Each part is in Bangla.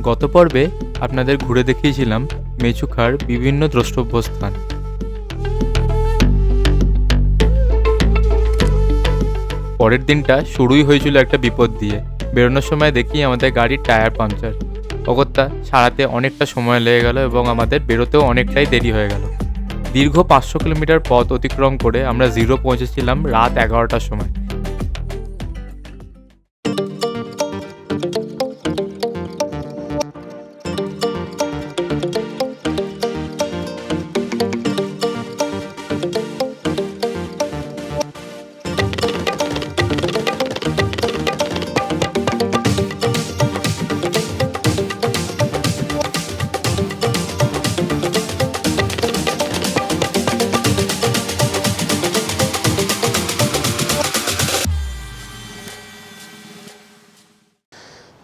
গত পর্বে আপনাদের ঘুরে দেখিয়েছিলাম মেচুকার বিভিন্ন দ্রষ্টব্য স্থান। পরের দিনটা শুরুই হয়েছিল একটা বিপদ দিয়ে। বেরোনোর সময় দেখি আমাদের গাড়ির টায়ার পাংচার। অগত্যা সারাতে অনেকটা সময় লেগে গেল এবং আমাদের বেরোতেও অনেকটাই দেরি হয়ে গেল। দীর্ঘ 500 কিলোমিটার পথ অতিক্রম করে আমরা জিরো পৌঁছেছিলাম রাত 11টার সময়।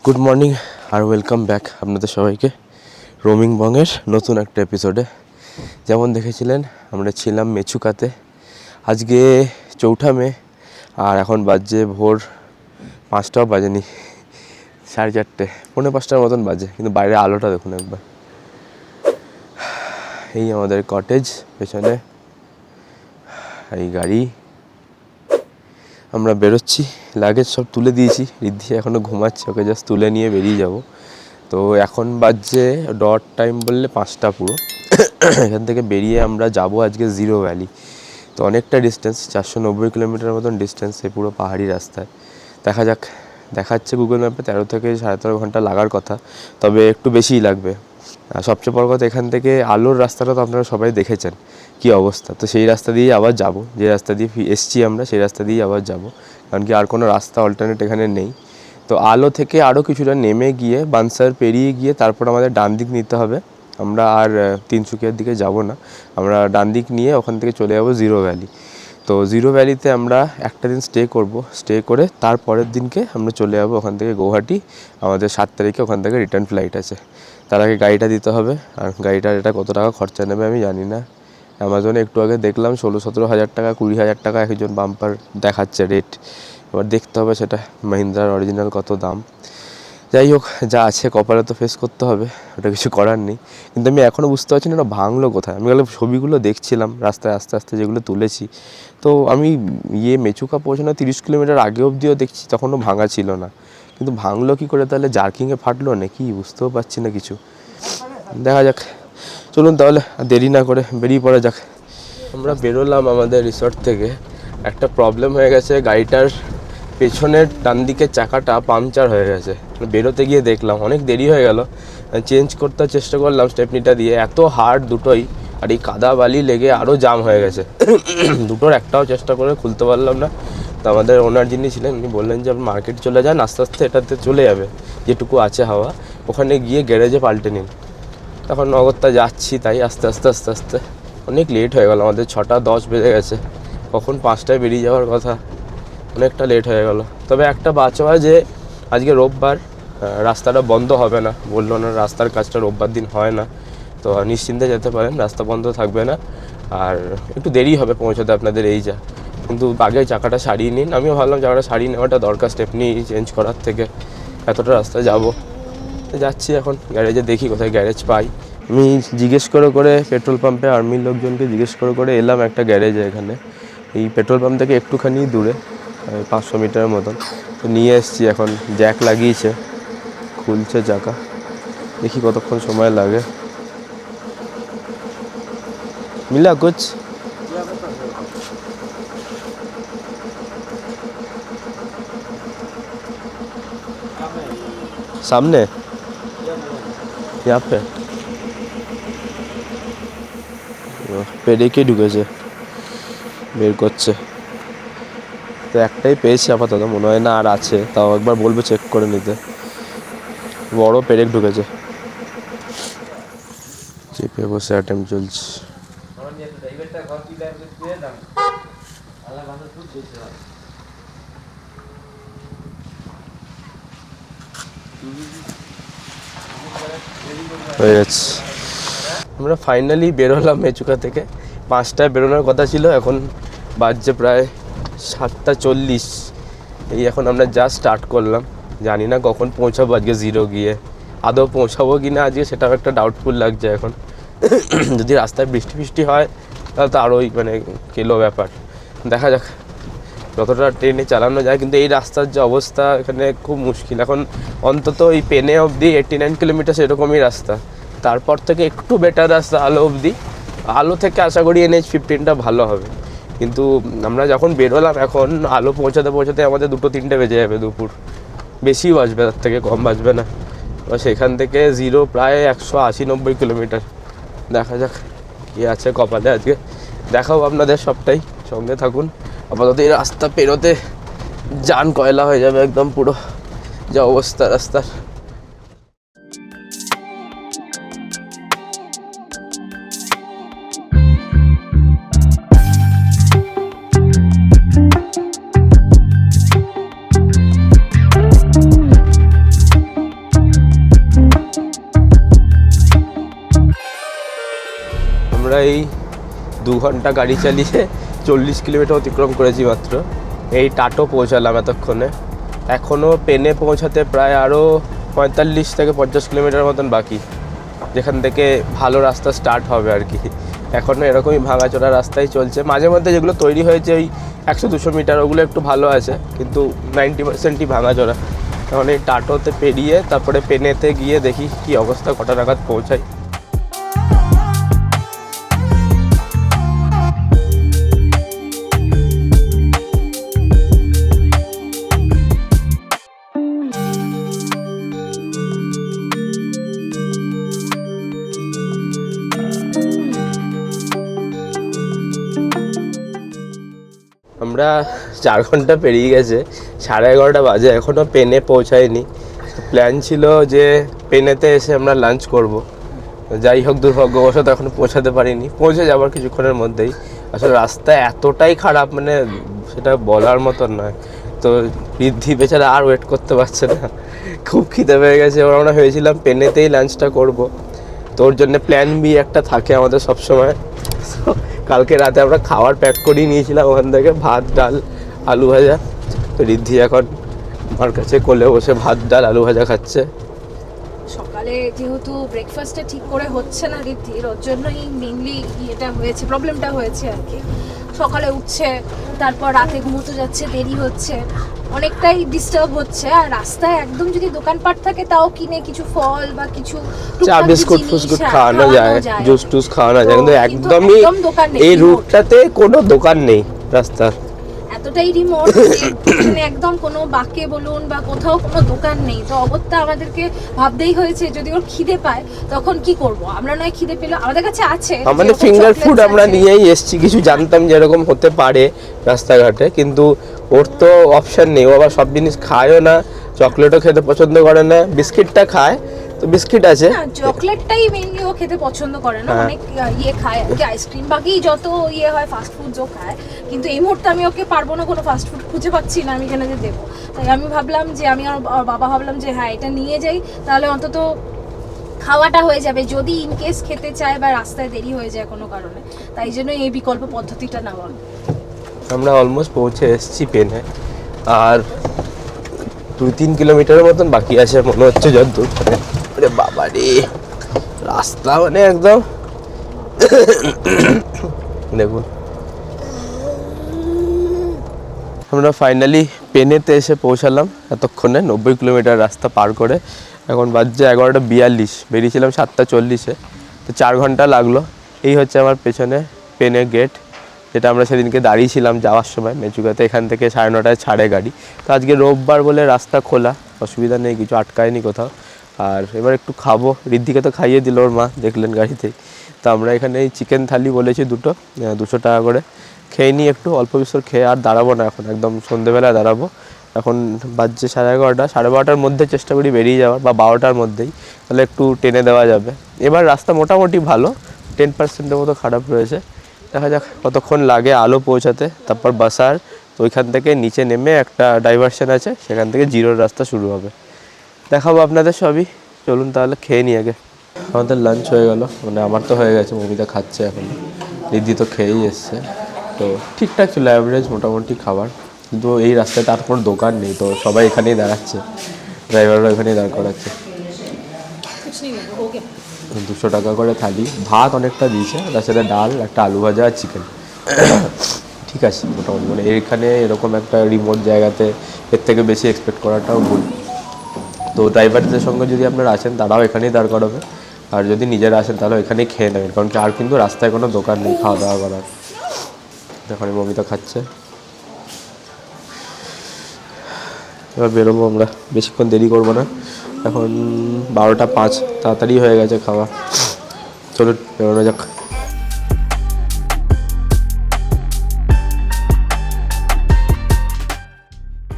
গুড মর্নিং আর ওয়েলকাম ব্যাক আপনাদের সবাইকে রোমিং বংয়ের নতুন একটা এপিসোডে। যেমন দেখেছিলেন আমরা ছিলাম মেচুকাতে। আজকে 4 মে আর এখন বাজে ভোর 5টাও বাজেনি, 4:30 পৌনে 5টার মতন বাজে, কিন্তু বাইরে আলোটা দেখুন একবার। এই আমাদের কটেজ, পেছনে এই গাড়ি। আমরা বেরোচ্ছি, লাগেজ সব তুলে দিয়েছি। রিদ্ধি এখনও ঘুমাচ্ছে, ওকে জাস্ট তুলে নিয়ে বেরিয়ে যাব। তো এখন বাজছে ডট টাইম বললে 5টা পুরো। এখান থেকে বেরিয়ে আমরা যাব আজকে জিরো ভ্যালি। তো অনেকটা ডিস্টেন্স, 490 কিলোমিটার মতন ডিস্টেন্স, এই পুরো পাহাড়ি রাস্তায়। দেখা যাক, দেখাচ্ছে গুগল ম্যাপে 13 থেকে 13.5 ঘন্টা লাগার কথা, তবে একটু বেশিই লাগবে। আর সবচেয়ে বড় কথা, এখান থেকে আলোর রাস্তাটা তো আপনারা সবাই দেখেছেন কি অবস্থা। তো সেই রাস্তা দিয়েই আবার যাব, যে রাস্তা দিয়ে এসছি আমরা সেই রাস্তা দিয়েই আবার যাব, কারণ কি আর কোনো রাস্তা অল্টারনেট এখানে নেই। তো আলো থেকে আরও কিছুটা নেমে গিয়ে বানসার পেরিয়ে গিয়ে তারপর আমাদের ডান দিক নিতে হবে। আমরা আর তিনসুকিয়ার দিকে যাব না, আমরা ডান দিক নিয়ে ওখান থেকে চলে যাব জিরো ভ্যালি। তো জিরো ভ্যালিতে আমরা একটা দিন স্টে করব, স্টে করে তারপরের দিনকে আমরা চলে যাব ওখান থেকে গৌহাটি। আমাদের 7 তারিখে ওখান থেকে রিটার্ন ফ্লাইট আছে। তার আগে গাড়িটা দিতে হবে, আর গাড়িটার এটা কত টাকা খরচা নেবে আমি জানি না। অ্যামাজনে একটু আগে দেখলাম 16-17 হাজার টাকা, 20 হাজার টাকা একজন বাম্পার দেখাচ্ছে রেট। এবার দেখতে হবে সেটা মাহিন্দ্রার অরিজিনাল কত দাম। যাই হোক, যা আছে কপালে তো ফেস করতে হবে, ওটা কিছু করার নেই। কিন্তু আমি এখনও বুঝতে পারছি না এটা ভাঙলো কোথায়। আমি গেলে ছবিগুলো দেখছিলাম রাস্তায় আস্তে আস্তে যেগুলো তুলেছি, তো আমি মেচুকা পৌঁছানো 30 কিলোমিটার আগে অবধিও দেখছি তখনও ভাঙা ছিল না। কিন্তু ভাঙলো কী করে, তাহলে জার্কিংয়ে ফাটলো নাকি বুঝতেও পারছি না কিছু। দেখা যাক, চলুন তাহলে দেরি না করে বেরিয়ে পড়া যাক। আমরা বেরোলাম আমাদের রিসর্ট থেকে। একটা প্রবলেম হয়ে গেছে, গাড়িটার পেছনের ডান দিকের চাকাটা পাংচার হয়ে গেছে। বেরোতে গিয়ে দেখলাম অনেক দেরি হয়ে গেল, চেঞ্জ করতে চেষ্টা করলাম স্টেপনিটা দিয়ে, এত হার্ড দুটোই, আর এই কাদা বালি লেগে আরও জাম হয়ে গেছে। দুটোর একটাও চেষ্টা করে খুলতে পারলাম না। তো আমাদের ওনার যিনি ছিলেন উনি বললেন যে আপনি মার্কেট চলে যান, আস্তে আস্তে এটাতে চলে যাবে, যেটুকু আছে হাওয়া, ওখানে গিয়ে গ্যারেজে পাল্টে নিন। তখন অগত্যা যাচ্ছি, তাই আস্তে আস্তে আস্তে আস্তে অনেক লেট হয়ে গেল। আমাদের 6:10 বেজে গেছে, কখন 5টায় বেরিয়ে যাওয়ার কথা, অনেকটা লেট হয়ে গেল। তবে একটা বাঁচোয়া যে আজকে রোববার, রাস্তাটা বন্ধ হবে না বললো না, রাস্তার কাজটা রোববার দিন হয় না, তো নিশ্চিন্তে যেতে পারেন, রাস্তা বন্ধ থাকবে না। আর একটু দেরি হবে পৌঁছাতে আপনাদের এই যা, কিন্তু আগে চাকাটা সারিয়ে নিন। আমিও ভাবলাম চাকাটা সারিয়ে নেওয়াটা দরকার, স্টেপনি চেঞ্জ করার থেকে, এতটা রাস্তায় যাব। যাচ্ছি এখন গ্যারেজে, দেখি কোথায় গ্যারেজ পাই। আমি জিজ্ঞেস করে পেট্রোল পাম্পে আর্মির লোকজনকে জিজ্ঞেস করে এলাম একটা গ্যারেজে এখানে, এই পেট্রোল পাম্প থেকে একটুখানি দূরে, 500 মিটারের মতন। তো নিয়ে এসছি, এখন জ্যাক লাগিয়েছে, খুলছে চাকা, দেখি কতক্ষণ সময় লাগে। মিলা কুছ সামনে পেরেকে ঢুকেছে, বের করছে। তো একটাই পেয়েছি আপাতত, মনে হয় না আর আছে, তাও একবার বলবো চেক করে নিতে। বড় পেরেক ঢুকেছে, চেপে বসে অ্যাটেম্প চলছে। হয়ে গেছে, আমরা ফাইনালি বেরোলাম মেচুকা থেকে। 5টায় বেরোনোর কথা ছিল, এখন বাজছে প্রায় 7:40। এই এখন আমরা জাস্ট স্টার্ট করলাম, জানি না কখন পৌঁছাবো আজকে জিরো গিয়ে। আদৌ পৌঁছাবো কি না আজকে সেটাও একটা ডাউটফুল লাগছে এখন। যদি রাস্তায় বৃষ্টি ফৃষ্টি হয় তাহলে তো আরোই মানে কেলো ব্যাপার। দেখা যাক যতটা ট্রেনে চালানো যায়, কিন্তু এই রাস্তার যে অবস্থা এখানে খুব মুশকিল এখন। অন্তত এই পেনে অবধি 89 কিলোমিটার এরকমই রাস্তা, তারপর থেকে একটু বেটার রাস্তা আলো অবধি। আলো থেকে আশা করি NH-15টা ভালো হবে, কিন্তু আমরা যখন বেরোলাম এখন আলো পৌঁছাতে পৌঁছাতে আমাদের 2-3টে বেজে যাবে দুপুর, বেশি বাজবে, তার থেকে কম বাজবে না। এবার সেখান থেকে জিরো প্রায় 180-90 কিলোমিটার। দেখা যাক কী আছে কপালে আজকে, দেখাও আপনাদের সবটাই, সঙ্গে থাকুন। আপাতত এই রাস্তা পেরোতে জান কয়লা হয়ে যাবে একদম, পুরো যা অবস্থা রাস্তার। আমরা এই 2 ঘন্টা গাড়ি চালিয়ে 40 কিলোমিটার অতিক্রম করেছি মাত্র। এই টাটো পৌঁছালাম এতক্ষণে, এখনও পেনে পৌঁছাতে প্রায় আরও 45 থেকে 50 কিলোমিটার মতন বাকি, যেখান থেকে ভালো রাস্তা স্টার্ট হবে আর কি। এখনও এরকমই ভাঙাচোরা রাস্তায় চলছে, মাঝে মধ্যে যেগুলো তৈরি হয়েছে ওই 100-200 মিটার ওগুলো একটু ভালো আছে, কিন্তু 90%ই ভাঙাচোরা। এখন এই টাটোতে পেরিয়ে তারপরে পেনেতে গিয়ে দেখি কি অবস্থা, কটা নাগাদ পৌঁছাই। আমরা 4 ঘন্টা পেরিয়ে গেছে, 11:30 বাজে, এখনও পেনে পৌঁছায়নি। প্ল্যান ছিল যে পেনেতে এসে আমরা লাঞ্চ করব, যাই হোক দুর্ভাগ্যবশত এখনও পৌঁছাতে পারিনি। পৌঁছে যাবার কিছুক্ষণের মধ্যেই। আসলে রাস্তা এতটাই খারাপ মানে সেটা বলার মতন নয়। তো ঋদ্ধি বেচারা আর ওয়েট করতে পারছে না, খুব খিদে পেয়ে গেছে। এবার আমরা ভেবেছিলাম পেনেতেই লাঞ্চটা করব, তোর জন্য প্ল্যান বি একটা থাকে আমাদের সবসময়। কালকে রাতে আমরা খাবার প্যাক করিয়ে নিয়েছিলাম ওখান থেকে, ভাত ডাল আলু ভাজা। তো ঋদ্ধি এখন আমার কাছে কোলে বসে ভাত ডাল আলু ভাজা খাচ্ছে। সকালে যেহেতু ব্রেকফাস্টটা ঠিক করে হচ্ছে না ঋদ্ধির, ওর জন্যই মেনলি এটা হয়েছে, প্রবলেমটা হয়েছে আর কি। সকালে উঠছে, তারপর রাতে ঘুমোতে যাচ্ছে, দেরি হচ্ছে, অনেকটাই ডিস্টার্ব হচ্ছে। আর রাস্তায় একদম যদি দোকানপাট থাকে তাও কিনে কিছু ফল বা কিছু চা বিস্কুট ফুসকুট খাওয়ানো যায়, জুস টুস খাওয়ানো যায়, কিন্তু একদমই এই রুটটাতে কোনো দোকান নেই রাস্তার। এতটাই রিমোট, মানে একদম কোনো বাঁকে বলুন বা কোথাও কোনো দোকান নেই। তো অগত্যা আমাদেরকে ভাবতেই হয়েছে যদি ওর খিদে পায় তখন কি করব। আমরা নয় খিদে পেলে আমাদের কাছে আছে, আমাদের ফিঙ্গার ফুড আমরা নিয়েই এসেছি, কিছু জানতাম যে এরকম হতে পারে রাস্তাঘাটে, কিন্তু ওর তো অপশন নেই। ও আবার সব জিনিস খায়ও না, চকলেটও খেতে পছন্দ করে না, বিস্কিটটা খায়, তো বিস্কিট আছে। চকলেটটাই মেইনলি ও খেতে পছন্দ করে না, অনেক ইয়ে খায় আর কি, আইসক্রিম বাকি যত ইয়ে হয় ফাস্ট ফুডও খায়। কিন্তু এই মুহূর্তে আমি ওকে পারবো না, কোনো ফাস্ট ফুড খুঁজে পাচ্ছি না আমি এখানে যে দেবো। তাই আমি ভাবলাম যে আমি আর বাবা ভাবলাম যে হ্যাঁ এটা নিয়ে যাই, তাহলে অন্তত খাওয়াটা হয়ে যাবে যদি ইনকেস খেতে চায় বা রাস্তায় দেরি হয়ে যায় কোনো কারণে। তাই জন্য এই বিকল্প পদ্ধতিটা নেওয়া। আমরা অলমোস্ট পৌঁছে এসেছি পেনে, আর 2-3 কিলোমিটারের মতন বাকি আছে মনে হচ্ছে যতদূর। আরে বাবা রে, রাস্তা মানে একদম দেখুন। আমরা ফাইনালি পেনেতে এসে পৌঁছালাম এতক্ষণে, 90 কিলোমিটার রাস্তা পার করে। এখন বাজছে 11:42, বেরিয়েছিলাম 7:40-এ, তো 4 ঘন্টা লাগলো। এই হচ্ছে আমার পেছনে পেনে গেট, যেটা আমরা সেদিনকে দাঁড়িয়েছিলাম যাওয়ার সময় মেচুকাতে। এখান থেকে 9:30 ছাড়ে গাড়ি। তো আজকে রোববার বলে রাস্তা খোলা, অসুবিধা নেই, কিছু আটকায়নি কোথাও। আর এবার একটু খাবো, ঋদ্ধিকে তো খাইয়ে দিল ওর মা, দেখলেন গাড়িতেই। তো আমরা এখানে এই চিকেন থালি বলেছি 200 টাকা করে, খেয়ে নিই একটু, অল্প বিস্তর খেয়ে আর দাঁড়াবো না এখন, একদম সন্ধ্যেবেলায় দাঁড়াবো। এখন বাজছে 11:30, 12:30-র মধ্যে চেষ্টা করি বেরিয়ে যাওয়ার, বা 12টার মধ্যেই, তাহলে একটু টেনে দেওয়া যাবে। এবার রাস্তা মোটামুটি ভালো, 10%-এর মতো খারাপ রয়েছে। দেখা যাক কতক্ষণ লাগে আলো পৌঁছাতে, তারপর বাসার। তো ওইখান থেকে নিচে নেমে একটা ডাইভারশন আছে, সেখান থেকে জিরোর রাস্তা শুরু হবে। দেখাবো আপনাদের সবই, চলুন তাহলে খেয়ে নিই আগে। আমাদের লাঞ্চ হয়ে গেল, মানে আমার তো হয়ে গেছে, মমিতা খাচ্ছে এখন, রিদ্ধি তো খেয়েই এসছে। তো ঠিকঠাক ছিল, অ্যাভারেজ মোটামুটি খাবার। কিন্তু এই রাস্তায় তার কোনো দোকান নেই, তো সবাই এখানেই দাঁড়াচ্ছে, ড্রাইভাররা এখানেই দাঁড় করাচ্ছে। कुछ नहीं लेंगे, हो गया। 200 টাকা করে থালি, ভাত অনেকটা দিয়েছে, তার সাথে ডাল, একটা আলু ভাজা আর চিকেন। ঠিক আছে মোটামুটি, মানে এখানে এরকম একটা রিমোট জায়গাতে এর থেকে বেশি এক্সপেক্ট করাটাও ভুল। তো ড্রাইভারদের সঙ্গে যদি আপনারা আসেন তারাও এখানেই দাঁড় করাবে, আর যদি নিজেরা আসেন তাহলে এখানেই খেয়ে নেবেন, কারণ কি আর কিন্তু রাস্তায় কোনো দোকান নেই খাওয়া দাওয়া করার। এখানে মমিতা খাচ্ছে, এবার বেরোবো আমরা, বেশিক্ষণ দেরি করবো না, এখন 12টা 5, তাড়াতাড়ি হয়ে গেছে খাওয়া। চলুন বেরোনো যাক।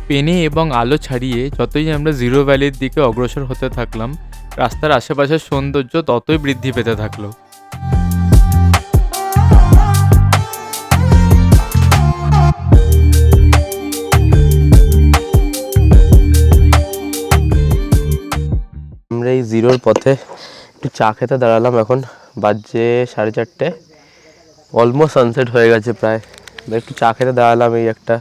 পেনে এবং আলো ছাড়িয়ে যতই আমরা জিরো ভ্যালির দিকে অগ্রসর হতে থাকলাম, রাস্তার আশেপাশের সৌন্দর্য ততই বৃদ্ধি পেতে থাকলো। আমরা এই জিরোর পথে একটু চা খেতে দাঁড়ালাম, এখন বাজে 4:30, অলমোস্ট সানসেট হয়ে গেছে প্রায়। একটু চা খেতে দাঁড়ালাম এই একটা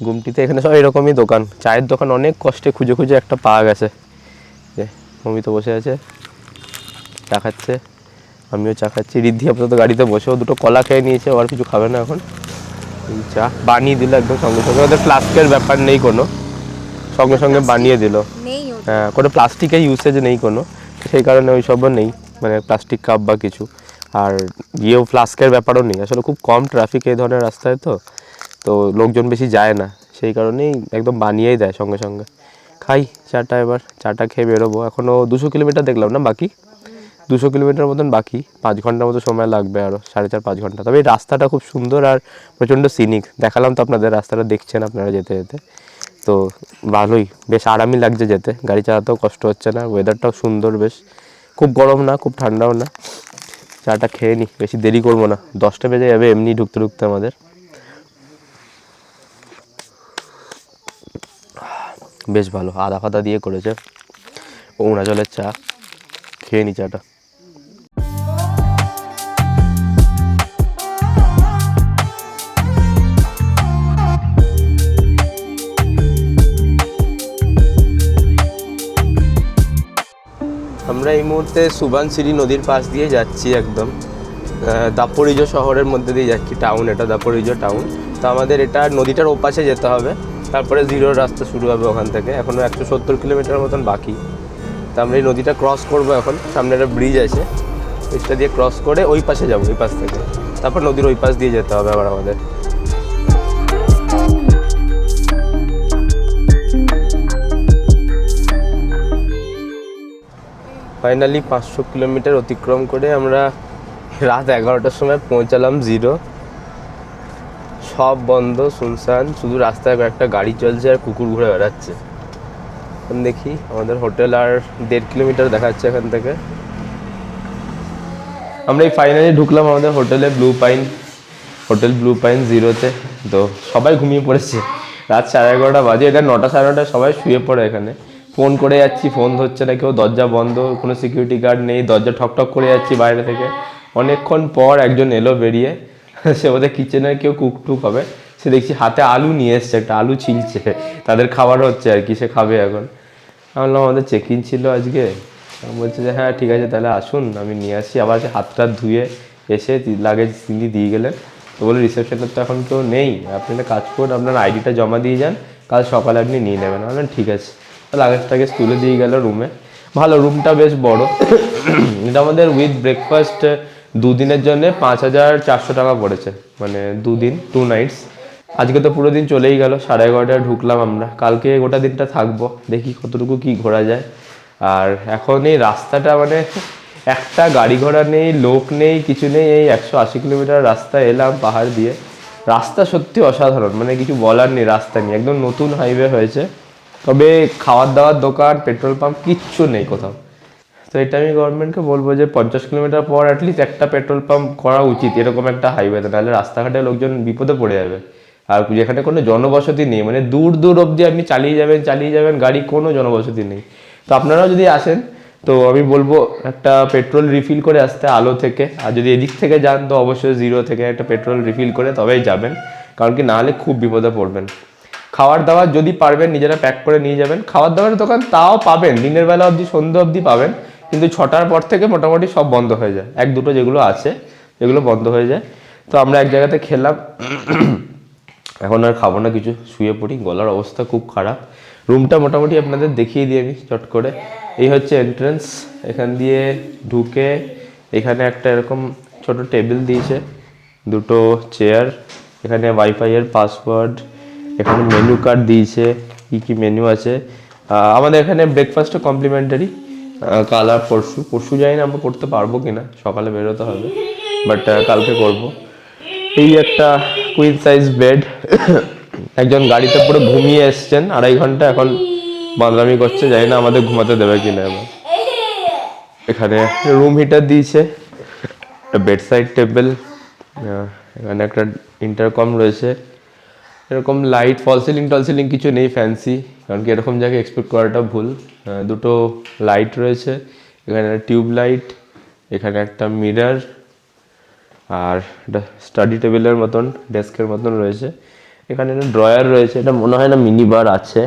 গুমটিতে, এখানে সব এরকমই দোকান, চায়ের দোকান অনেক কষ্টে খুঁজে খুঁজে একটা পাওয়া গেছে। যে মমি তো বসে আছে চা খাচ্ছে, আমিও চা খাচ্ছি। রিদ্ধি আপাতত গাড়িতে বসেও দুটো কলা খেয়ে নিয়েছে, আর কিছু খাবে না এখন। এই চা বানিয়ে দিল একদম সঙ্গে সঙ্গে, ওদের ফ্লাস্কের ব্যাপার নেই কোনো, সঙ্গে সঙ্গে বানিয়ে দিল। नहीं होता। হ্যাঁ, কোনো প্লাস্টিকের ইউসেজ নেই কোনো, সেই কারণে ওই সবও নেই, মানে প্লাস্টিক কাপ বা কিছু। আর গিয়েও ফ্লাস্কের ব্যাপারও নেই, আসলে খুব কম ট্রাফিক এই ধরনের রাস্তায়, তো লোকজন বেশি যায় না, সেই কারণেই একদম বানিয়েই দেয় সঙ্গে সঙ্গে। খাই চাটা, এবার চাটা খেয়ে বেরোবো। এখনও 200 কিলোমিটার দেখলাম না বাকি, 200 কিলোমিটার মতন বাকি, 5 ঘন্টার মতো সময় লাগবে, আরও 4.5-5 ঘন্টা। তবে এই রাস্তাটা খুব সুন্দর আর প্রচণ্ড সিনিক, দেখালাম তো আপনাদের, রাস্তাটা দেখছেন আপনারা যেতে যেতে, তো ভালোই, বেশ আরামই লাগছে যেতে, গাড়ি চালাতেও কষ্ট হচ্ছে না, ওয়েদারটাও সুন্দর বেশ, খুব গরম না খুব ঠান্ডাও না। চাটা খেয়ে নিই, বেশি দেরি করবো না, 10টা বেজে যাবে এমনি ঢুকতে ঢুকতে আমাদের। বেশ ভালো, আদা ফাদা দিয়ে করেছে, অরুণাচলের চা, খেয়ে নি চাটা। আমরা এই মুহূর্তে সুবানসিরি নদীর পাশ দিয়ে যাচ্ছি, একদম দাপোরিজো শহরের মধ্যে দিয়ে যাচ্ছি, টাউন এটা দাপোরিজো টাউন। তো আমাদের এটা নদীটার ওপাশে যেতে হবে, তারপরে জিরোর রাস্তা শুরু হবে ওখান থেকে, এখনও 170 কিলোমিটার মতন বাকি। তো আমরা এই নদীটা ক্রস করবো এখন, সামনে একটা ব্রিজ আছে, ব্রিজটা দিয়ে ক্রস করে ওই পাশে যাবো, ওই পাশ থেকে, তারপর নদীর ওই পাশ দিয়ে যেতে হবে আবার আমাদের। ফাইনালি 500 কিলোমিটার অতিক্রম করে আমরা রাত 11টার সময় পৌঁছালাম জিরো। সব বন্ধ, শুনশান, শুধু রাস্তায় কয়েকটা গাড়ি চলছে আর কুকুর ঘুরে বেড়াচ্ছে। এখন দেখি আমাদের হোটেল আর 1.5 কিলোমিটার দেখাচ্ছে এখান থেকে। আমরা এই ফাইনালি ঢুকলাম আমাদের হোটেলে, হোটেল ব্লু পাইন জিরোতে। তো সবাই ঘুমিয়ে পড়েছে, রাত 11:30 বাজে, এটা 9টা 9:30 সবাই শুয়ে পড়ে এখানে। ফোন করে যাচ্ছি, ফোন ধরছে না কেউ, দরজা বন্ধ, কোনো সিকিউরিটি গার্ড নেই, দরজা ঠকঠক করে যাচ্ছি বাইরে থেকে। অনেকক্ষণ পর একজন এলো বেরিয়ে, সে ওদের কিচেনের কেউ কুকটুক হবে, সে দেখছি হাতে আলু নিয়ে এসছে, একটা আলু ছিলছে, তাদের খাবার হচ্ছে আর কি, সে খাবে এখন। আমি বললাম আমাদের চেক ইন ছিল আজকে, বলছে যে হ্যাঁ ঠিক আছে তাহলে আসুন আমি নিয়ে আসি। আবার সে হাতটা ধুয়ে এসে লাগেজ তিনি দিয়ে গেলেন। তো বলে রিসেপশনের তো এখন কেউ নেই, আপনি একটা কাজ করুন, আপনার আইডিটা জমা দিয়ে যান, কাল সকালে আপনি নিয়ে নেবেন। বললেন ঠিক আছে, লাগেজটাকে তুলে দিয়ে গেল রুমে। ভালো, রুমটা বেশ বড়। এটা আমাদের উইথ ব্রেকফাস্ট 2 দিনের জন্য 5,400 টাকা পড়েছে, মানে 2 দিন 2 নাইটস। আজকে তো পুরো দিন চলেই গেল, 11:30টায় ঢুকলাম আমরা, কালকে গোটা দিনটা থাকবো, দেখি কতটুকু কি ঘোরা যায়। আর এখন এই রাস্তাটা মানে একটা গাড়ি ঘোড়া নেই, লোক নেই, কিছু নেই, এই 180 কিলোমিটার রাস্তা এলাম পাহাড় দিয়ে। রাস্তা সত্যি অসাধারণ, মানে কিছু বলার নেই, রাস্তা নেই, একদম নতুন হাইওয়ে হয়েছে। তবে খাওয়ার দাওয়ার দোকান, পেট্রোল পাম্প কিচ্ছু নেই কোথাও। তো এটা আমি গভর্নমেন্টকে বলবো যে 50 কিলোমিটার পর অ্যাটলিস্ট একটা পেট্রোল পাম্প করা উচিত এরকম একটা হাইওয়েতে, নাহলে রাস্তাঘাটে লোকজন বিপদে পড়ে যাবে। আর যেখানে কোনো জনবসতি নেই, মানে দূর দূর অবধি আপনি চালিয়ে যাবেন গাড়ি, কোনো জনবসতি নেই। তো আপনারাও যদি আসেন তো আমি বলবো একটা পেট্রোল রিফিল করে আসতে আলো থেকে, আর যদি এদিক থেকে যান তো অবশ্যই জিরো থেকে একটা পেট্রোল রিফিল করে তবেই যাবেন, কারণ কি নাহলে খুব বিপদে পড়বেন। খাবার দাবার যদি পারবেন নিজেরা প্যাক করে নিয়ে যাবেন, খাবার দাবারের দোকান তাও পাবেন দিনের বেলা অবধি, সন্ধ্যে অবধি পাবেন, কিন্তু 6টার পর থেকে মোটামুটি সব বন্ধ হয়ে যায়, এক দুটো যেগুলো আছে যেগুলো বন্ধ হয়ে যায়। তো আমরা এক জায়গাতে খেলাম, এখন আর খাবো না কিছু, শুয়ে পড়ি, গলার অবস্থা খুব খারাপ। রুমটা মোটামুটি আপনাদের দেখিয়ে দিই আমি চট করে। এই হচ্ছে এন্ট্রান্স, এখান দিয়ে ঢুকে এখানে একটা এরকম ছোট টেবিল দিয়েছে, দুটো চেয়ার, এখানে ওয়াইফাইয়ের পাসওয়ার্ড, এখানে মেনু কার্ড দিয়েছে, কী কী মেনু আছে। আমাদের এখানে ব্রেকফাস্টও কমপ্লিমেন্টারি, কাল আর পরশু জানি না আমরা করতে পারবো কিনা, সকালে বেরোতে হবে, বাট কালকে করব। এই একটা কুইন সাইজ বেড, একজন গাড়িতে পুরো ঘুমিয়ে এসছেন 2.5 ঘন্টা, এখন বাঁদরামি করছে, জানি না আমাদের ঘুমাতে দেবে কিনা এবার। এখানে রুম হিটার দিয়েছে, একটা বেড সাইড টেবিল, এখানে একটা ইন্টারকম রয়েছে, এরকম লাইট, ফল সিলিং কিছু নেই ফ্যান্সি, কারণ কি এরকম জায়গায় এক্সপেক্ট করাটা ভুল। দুটো লাইট রয়েছে, এখানে টিউব লাইট, এখানে একটা মিরর, আর একটা স্টাডি টেবিলের মতন ডেস্কের মতন রয়েছে। এখানে একটা ড্রয়ার রয়েছে, এটা মনে হয় না মিনি বার আছে,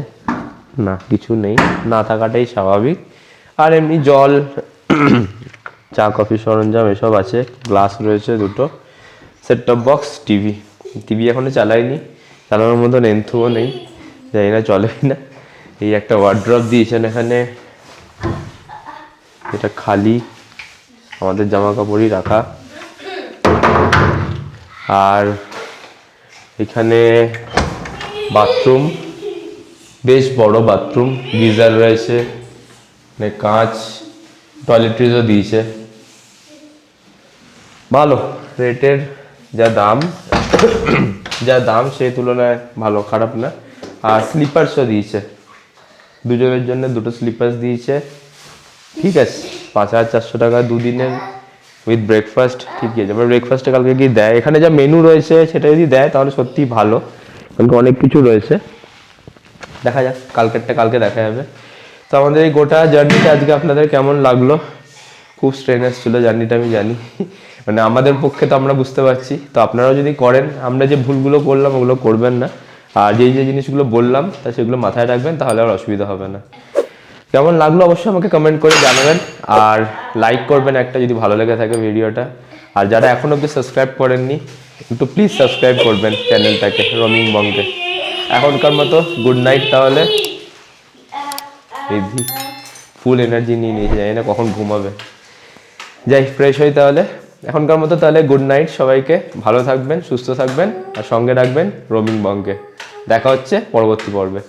না কিছু নেই, না থাকাটাই স্বাভাবিক। আর এমনি জল, চা কফি সরঞ্জাম এসব আছে, গ্লাস রয়েছে দুটো, সেট টপ বক্স, টিভি এখনো চালাইনি, চালানোর মতন এন্থুও নেই, জানি না চলে না। এই একটা ওয়ার্ড্রপ দিয়েছেন এখানে, এটা খালি, আমাদের জামা কাপড়ই রাখা। আর এখানে বাথরুম, বেশ বড় বাথরুম, গিজার রয়েছে, কাঁচ, টয়লেট্রিজও দিয়েছে, ভালো রেটের, যা দাম সেই তুলনায় ভালো, খারাপ না। আর স্লিপার্সও দিয়েছে, দুজনের জন্য দুটো স্লিপার্স দিয়েছে, ঠিক আছে। 5,400 টাকা দুদিনের উইথ ব্রেকফাস্ট, ঠিকই আছে। এবার ব্রেকফাস্টে কালকে কি দেয়, এখানে যা মেনু রয়েছে সেটা যদি দেয় তাহলে সত্যিই ভালো, কারণ অনেক কিছু রয়েছে, দেখা যাক কালকেরটা কালকে দেখা যাবে। তো আমাদের এই গোটা জার্নিটা আজকে আপনাদের কেমন লাগলো? খুব স্ট্রেনাস ছিল জার্নিটা, আমি জানি, মানে আমাদের পক্ষে তো আমরা বুঝতে পারছি, তো আপনারাও যদি করেন, আমরা যে ভুলগুলো করলাম ওগুলো করবেন না, আর যে জিনিসগুলো বললাম তা সেগুলো মাথায় রাখবেন, তাহলে আর অসুবিধা হবে না। কেমন লাগলো অবশ্যই আমাকে কমেন্ট করে জানাবেন, আর লাইক করবেন একটা যদি ভালো লেগে থাকে ভিডিওটা, আর যারা এখন অবধি সাবস্ক্রাইব করেননি একটু প্লিজ সাবস্ক্রাইব করবেন চ্যানেলটাকে, রোমিং বংকে। এখনকার মতো গুড নাইট তাহলে, রিদ্ধি ফুল এনার্জি নিয়ে নিয়েছে, জানি না কখন ঘুমাবে, যাই ফ্রেশ হই তাহলে। এখনকার মতো তাহলে গুড নাইট সবাইকে, ভালো থাকবেন, সুস্থ থাকবেন, আর সঙ্গে রাখবেন রোমিং বংকে। দেখা হচ্ছে পরবর্তী পর্বে।